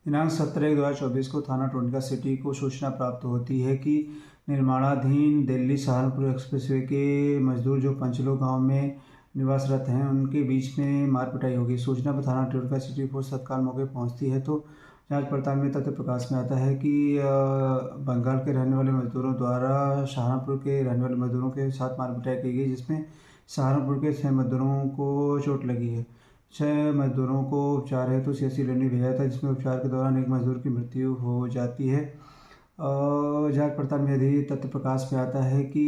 दिनांक 17/1/2024 को थाना टोंटका सिटी को सूचना प्राप्त होती है कि निर्माणाधीन दिल्ली सहारनपुर एक्सप्रेसवे के मजदूर जो पंचलो गांव में निवासरत हैं उनके बीच में मार पिटाई होगी। सूचना पर थाना टोंटका सिटी फोर्स तत्काल मौके पहुंचती है तो जांच पड़ताल में तथ्य प्रकाश में आता है कि बंगाल के रहने वाले मजदूरों द्वारा सहारनपुर के रहने वाले मजदूरों के साथ मार पिटाई की गई, जिसमें सहारनपुर के 6 मजदूरों को चोट लगी है। 6 मजदूरों को उपचार हेतु सीएससी लेने भेजा था, जिसमें उपचार के दौरान एक मजदूर की मृत्यु हो जाती है। जांच पड़ताल में यदि तथ्य प्रकाश में आता है कि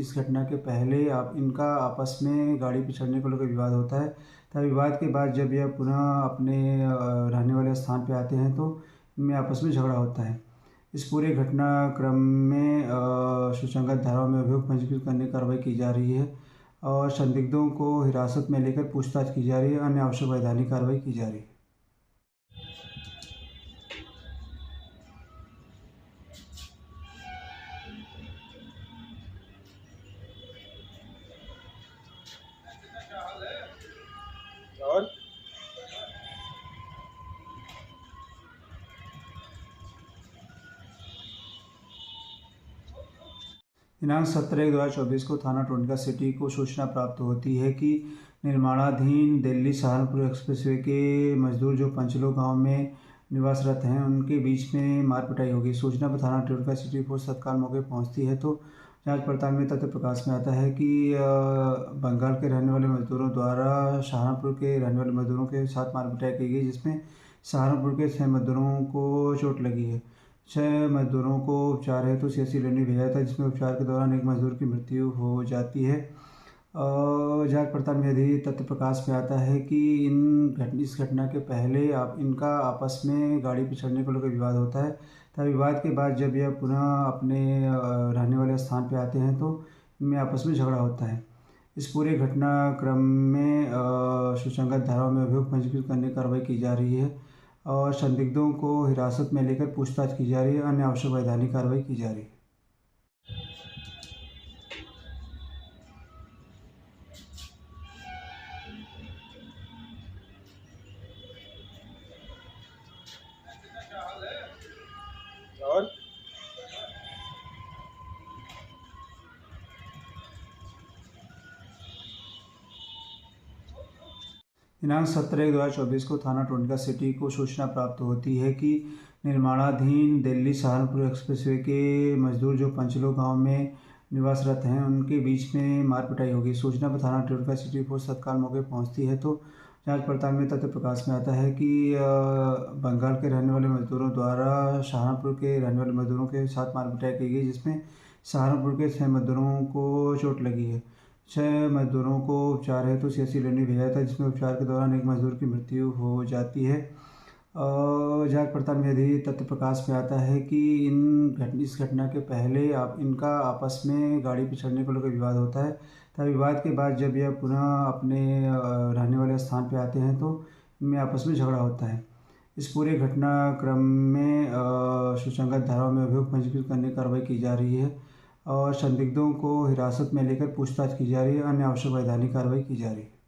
इस घटना के पहले इनका आपस में गाड़ी पे चढ़ने को लेकर विवाद होता है। तब विवाद के बाद जब यह पुनः अपने रहने वाले स्थान पे आते हैं तो इनमें आपस में झगड़ा होता है। इस पूरे घटनाक्रम में सुसंगत धाराओं में अभियोग पंजीकृत करने की कार्रवाई की जा रही है और संदिग्धों को हिरासत में लेकर पूछताछ की जा रही है। अन्य आवश्यक वैधानिक कार्रवाई की जा रही है। और दिनांक 17/1/2024 को थाना टोंटका सिटी को सूचना प्राप्त होती है कि निर्माणाधीन दिल्ली सहारनपुर एक्सप्रेसवे के मजदूर जो पंचलो गांव में निवासरत हैं उनके बीच में मार पिटाई होगी। सूचना पर थाना टोंटका सिटी फोर्स तत्काल मौके पहुंचती है तो जांच पड़ताल में तथ्य प्रकाश में आता है कि बंगाल के रहने वाले मजदूरों द्वारा सहारनपुर के रहने वाले मजदूरों के साथ मार पिटाई की गई, जिसमें सहारनपुर के 6 मजदूरों को चोट लगी है। 6 मजदूरों को उपचार हेतु सीएससी लेने भेजा था, जिसमें उपचार के दौरान एक मजदूर की मृत्यु हो जाती है। जांच पड़ताल में यदि तथ्य प्रकाश में आता है कि इस घटना के पहले इनका आपस में गाड़ी पे चढ़ने को लेकर विवाद होता है। तब विवाद के बाद जब यह पुनः अपने रहने वाले स्थान पे आते हैं तो इनमें आपस में झगड़ा होता है। इस पूरे घटनाक्रम में सुसंगत धाराओं में अभियोग पंजीकृत करने की कार्रवाई की जा रही है और संदिग्धों को हिरासत में लेकर पूछताछ की जा रही है। अन्य आवश्यक वैधानिक कार्रवाई की जा रही है। और दिनांक 17/1/2024 को थाना टोंटका सिटी को सूचना प्राप्त होती है कि निर्माणाधीन दिल्ली सहारनपुर एक्सप्रेसवे के मजदूर जो पंचलो गांव में निवासरत हैं उनके बीच में मार पिटाई होगी। सूचना पर थाना टोंटका सिटी फोर्स तत्काल मौके पहुंचती है तो जांच पड़ताल में तथ्य प्रकाश में आता है कि बंगाल के रहने वाले मजदूरों द्वारा सहारनपुर के रहने वाले मजदूरों के साथ मार पिटाई की गई, जिसमें सहारनपुर के 6 मजदूरों को चोट लगी है। 6 मजदूरों को उपचार हेतु सीएससी लेने भेजा था, जिसमें उपचार के दौरान एक मजदूर की मृत्यु हो जाती है। जांच पड़ताल में यदि तथ्य प्रकाश में आता है कि इस घटना के पहले इनका आपस में गाड़ी पे चढ़ने को लेकर विवाद होता है। तब विवाद के बाद जब यह पुनः अपने रहने वाले स्थान पे आते हैं तो इनमें आपस में झगड़ा होता है। इस पूरे घटनाक्रम में सुसंगत धाराओं में अभियोग पंजीकृत करने की कार्रवाई की जा रही है और संदिग्धों को हिरासत में लेकर पूछताछ की जा रही है। अन्य आवश्यक वैधानिक कार्रवाई की जा रही है।